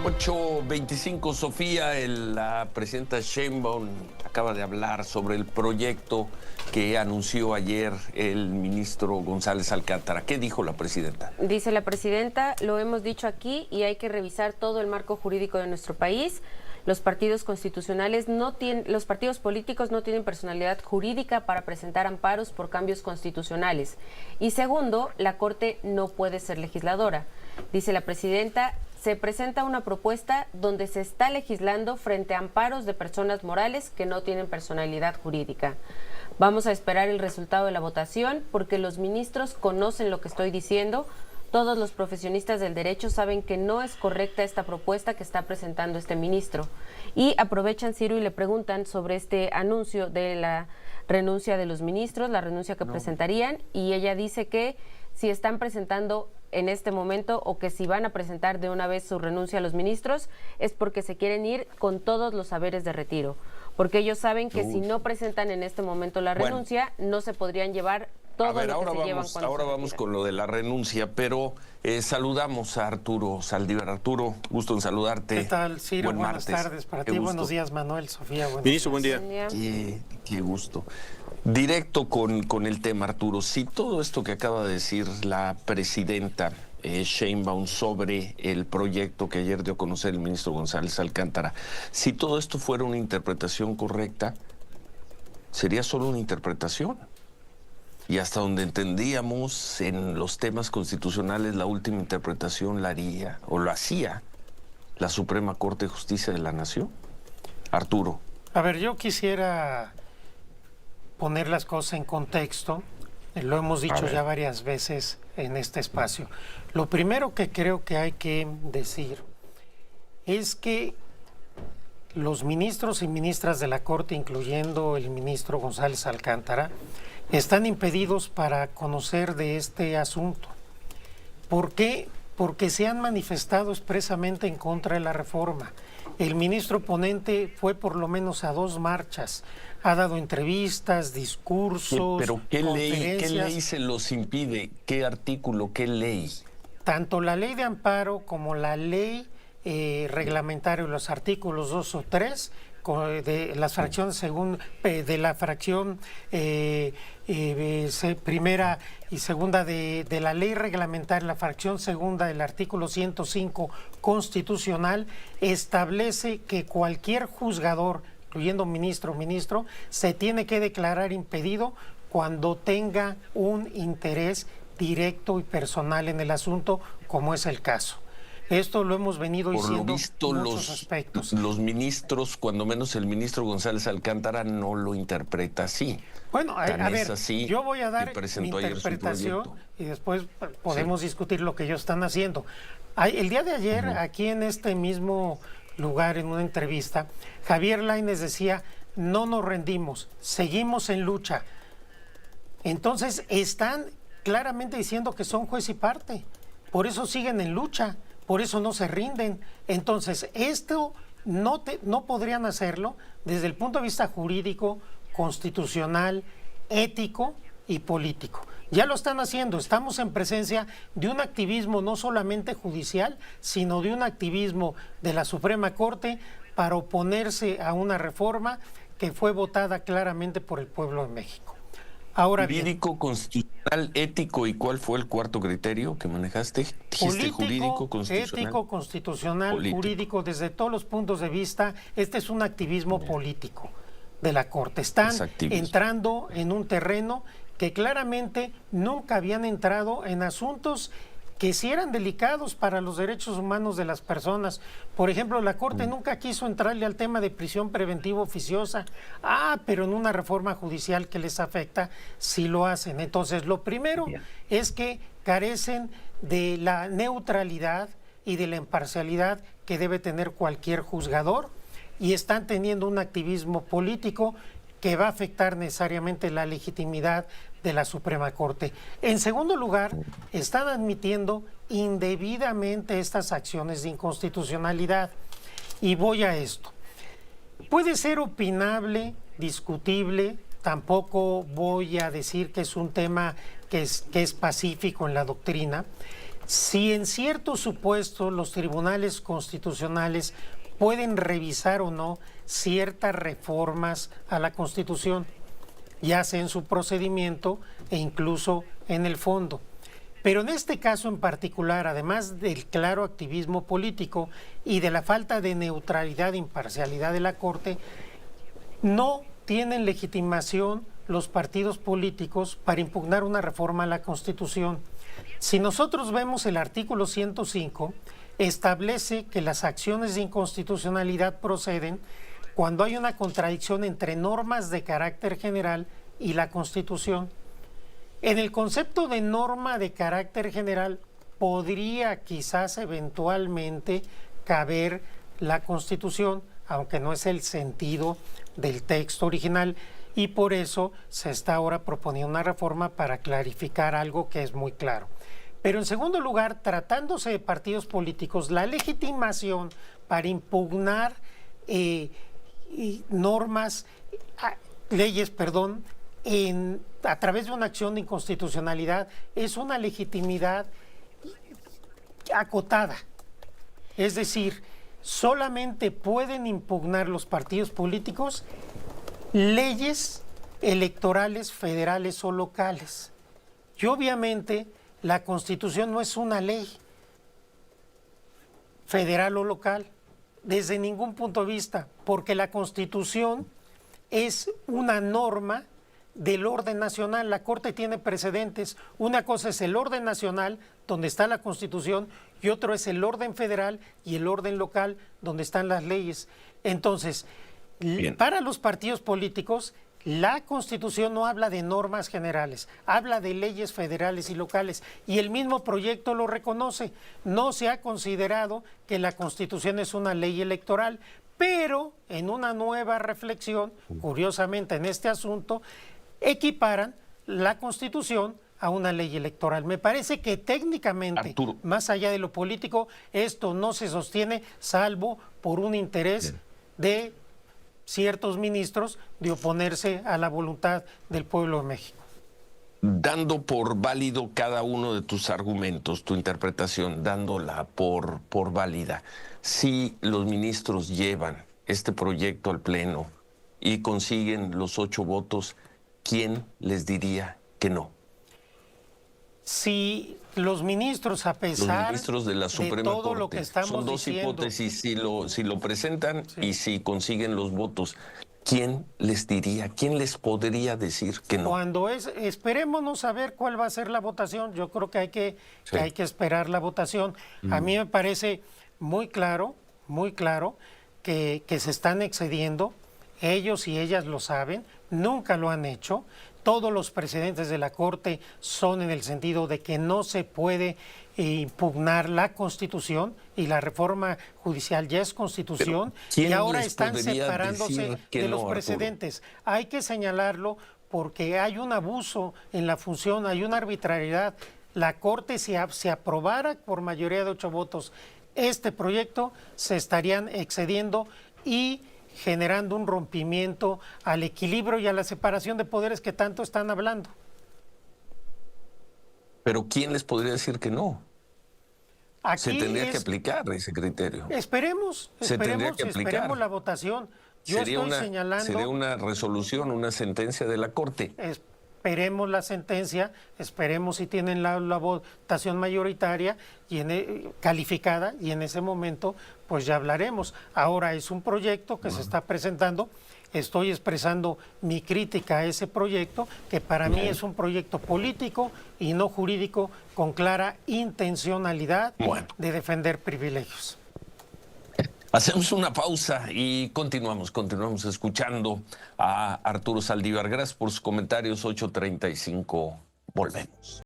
8:25, Sofía, la presidenta Sheinbaum acaba de hablar sobre el proyecto que anunció ayer el ministro González Alcántara. ¿Qué dijo la presidenta? Dice la presidenta, lo hemos dicho aquí y hay que revisar todo el marco jurídico de nuestro país. Los partidos constitucionales los partidos políticos no tienen personalidad jurídica para presentar amparos por cambios constitucionales. Y segundo, la Corte no puede ser legisladora. Dice la presidenta, se presenta una propuesta donde se está legislando frente a amparos de personas morales que no tienen personalidad jurídica. Vamos a esperar el resultado de la votación porque los ministros conocen lo que estoy diciendo. Todos los profesionistas del derecho saben que no es correcta esta propuesta que está presentando este ministro. Y aprovechan, Ciro, y le preguntan sobre este anuncio de la renuncia de los ministros, la renuncia que presentarían, y ella dice que si están presentando en este momento o que si van a presentar de una vez su renuncia a los ministros es porque se quieren ir con todos los haberes de retiro, porque ellos saben que si no presentan en este momento la renuncia, no se podrían llevar todo lo que se llevan cuando ahora vamos con lo de la renuncia, pero saludamos a Arturo Saldívar. Arturo, gusto en saludarte. ¿Qué tal, Ciro? Buenas tardes para ti. Buenos días, Manuel, Sofía. Ministro, buen día. Qué gusto. Directo con el tema, Arturo. Si todo esto que acaba de decir la presidenta Sheinbaum sobre el proyecto que ayer dio a conocer el ministro González Alcántara, si todo esto fuera una interpretación correcta, sería solo una interpretación. Y hasta donde entendíamos en los temas constitucionales, la última interpretación la haría o lo hacía la Suprema Corte de Justicia de la Nación. Arturo. A ver, yo quisiera poner las cosas en contexto. Lo hemos dicho ya varias veces en este espacio. Lo primero que creo que hay que decir es que los ministros y ministras de la Corte, incluyendo el ministro González Alcántara, están impedidos para conocer de este asunto. ¿Por qué? Porque se han manifestado expresamente en contra de la reforma. El ministro ponente fue por lo menos a 2 marchas, ha dado entrevistas, discursos, pero ¿qué ley se los impide? ¿Qué artículo, qué ley? Tanto la ley de amparo como la ley reglamentaria, los artículos 2 o 3, de las fracciones de la fracción primera y segunda de la ley reglamentaria, la fracción segunda del artículo 105 constitucional, establece que cualquier juzgador, incluyendo ministro, se tiene que declarar impedido cuando tenga un interés directo y personal en el asunto, como es el caso. Esto lo hemos venido diciendo. Por lo visto, muchos aspectos. Los ministros, cuando menos el ministro González Alcántara, no lo interpreta así. Bueno, a ver, así, yo voy a dar mi interpretación y después podemos discutir lo que ellos están haciendo. El día de ayer, aquí en este mismo lugar, en una entrevista, Javier Lainez decía, no nos rendimos, seguimos en lucha. Entonces, están claramente diciendo que son juez y parte. Por eso siguen en lucha. Por eso no se rinden. Entonces, esto no podrían hacerlo desde el punto de vista jurídico, constitucional, ético y político. Ya lo están haciendo. Estamos en presencia de un activismo no solamente judicial, sino de un activismo de la Suprema Corte para oponerse a una reforma que fue votada claramente por el pueblo de México. Ahora jurídico, constitucional, ético, ¿y cuál fue el cuarto criterio que manejaste? Político, jurídico, constitucional. Ético, constitucional, político. Jurídico, desde todos los puntos de vista. Este es un activismo político de la Corte. Están entrando en un terreno que claramente nunca habían entrado en asuntos que sí eran delicados para los derechos humanos de las personas. Por ejemplo, la Corte nunca quiso entrarle al tema de prisión preventiva oficiosa. Pero en una reforma judicial que les afecta, sí lo hacen. Entonces, lo primero es que carecen de la neutralidad y de la imparcialidad que debe tener cualquier juzgador y están teniendo un activismo político que va a afectar necesariamente la legitimidad de la Suprema Corte. En segundo lugar, están admitiendo indebidamente estas acciones de inconstitucionalidad. Y voy a esto. Puede ser opinable, discutible, tampoco voy a decir que es un tema que es pacífico en la doctrina, Si en ciertos supuestos los tribunales constitucionales pueden revisar o no ciertas reformas a la Constitución, ya sea en su procedimiento e incluso en el fondo. Pero en este caso en particular, además del claro activismo político y de la falta de neutralidad e imparcialidad de la Corte, no tienen legitimación los partidos políticos para impugnar una reforma a la Constitución. Si nosotros vemos el artículo 105, establece que las acciones de inconstitucionalidad proceden cuando hay una contradicción entre normas de carácter general y la Constitución. En el concepto de norma de carácter general podría quizás eventualmente caber la Constitución, aunque no es el sentido del texto original, y por eso se está ahora proponiendo una reforma para clarificar algo que es muy claro. Pero en segundo lugar, tratándose de partidos políticos, la legitimación para impugnar leyes, a través de una acción de inconstitucionalidad es una legitimidad acotada. Es decir, solamente pueden impugnar los partidos políticos leyes electorales federales o locales. Y obviamente la Constitución no es una ley federal o local desde ningún punto de vista, porque la Constitución es una norma del orden nacional. La Corte tiene precedentes. Una cosa es el orden nacional, donde está la Constitución, y otro es el orden federal y el orden local, donde están las leyes. Entonces, para los partidos políticos, la Constitución no habla de normas generales, habla de leyes federales y locales, y el mismo proyecto lo reconoce. No se ha considerado que la Constitución es una ley electoral, pero en una nueva reflexión, curiosamente en este asunto, equiparan la Constitución a una ley electoral. Me parece que técnicamente, Arturo, más allá de lo político, esto no se sostiene salvo por un interés de ciertos ministros de oponerse a la voluntad del pueblo de México. Dando por válido cada uno de tus argumentos, tu interpretación, dándola por válida, si los ministros llevan este proyecto al Pleno y consiguen los 8 votos, ¿quién les diría que no? Si los ministros, a pesar los ministros de la Suprema todo Corte, lo que estamos son dos diciendo, hipótesis, si lo presentan y si consiguen los votos, ¿quién les diría, quién les podría decir que no? Esperémonos a ver cuál va a ser la votación. Yo creo que hay que esperar la votación. A mí me parece muy claro que se están excediendo. Ellos y ellas lo saben, nunca lo han hecho. Todos los precedentes de la Corte son en el sentido de que no se puede impugnar la Constitución, y la reforma judicial ya es Constitución, y ahora están separándose de los precedentes. Hay que señalarlo porque hay un abuso en la función, hay una arbitrariedad. La Corte, si aprobara por mayoría de 8 votos este proyecto, se estarían excediendo y generando un rompimiento al equilibrio y a la separación de poderes que tanto están hablando. Pero ¿quién les podría decir que no? Se tendría que aplicar ese criterio. Esperemos la votación. Sería una resolución, una sentencia de la Corte. Esperemos la sentencia, esperemos si tienen la votación mayoritaria calificada, y en ese momento pues ya hablaremos. Ahora es un proyecto que se está presentando. Estoy expresando mi crítica a ese proyecto, que para mí es un proyecto político y no jurídico, con clara intencionalidad de defender privilegios. Hacemos una pausa y continuamos escuchando a Arturo Saldívar. Gracias por sus comentarios. 8:35. Volvemos.